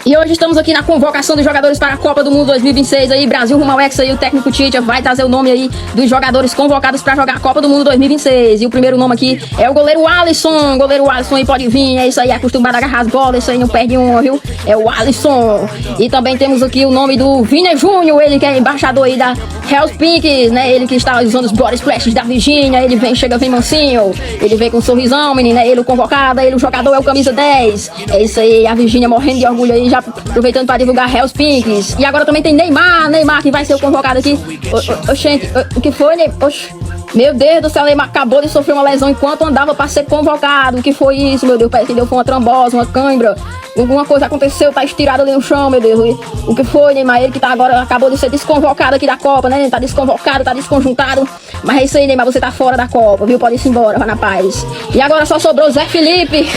E hoje estamos aqui na convocação dos jogadores para a Copa do Mundo 2026 aí, Brasil rumo ao Hexa, aí o técnico Tite vai trazer o nome aí dos jogadores convocados para jogar a Copa do Mundo 2026. E o primeiro nome aqui é o goleiro Alisson. Goleiro Alisson aí pode vir, é isso aí, acostumado a agarrar as bolas, isso aí não perde uma, viu? É o Alisson. E também temos aqui o nome do Vini Júnior, ele que é embaixador aí da Hells Pinks, né? Ele que está usando os body splashes da Virgínia, ele vem, chega, vem mansinho, ele vem com um sorrisão, menino, ele o convocado, ele o jogador é o camisa 10. É isso aí, a Virgínia morrendo de orgulho aí, já aproveitando para divulgar Hells Pinks. E agora também tem Neymar que vai ser o convocado aqui. Oxente, o que foi, Neymar? Meu Deus do céu, Neymar acabou de sofrer uma lesão enquanto andava para ser convocado. O que foi isso, meu Deus? Parece que deu foi uma trombose, uma cãibra. Alguma coisa aconteceu, tá estirado ali no chão, meu Deus. O que foi, Neymar? Ele que tá agora, acabou de ser desconvocado aqui da Copa, né? Tá desconvocado, tá desconjuntado. Mas é isso aí, Neymar, você tá fora da Copa, viu? Pode ir embora, vai na paz. E agora só sobrou Zé Felipe.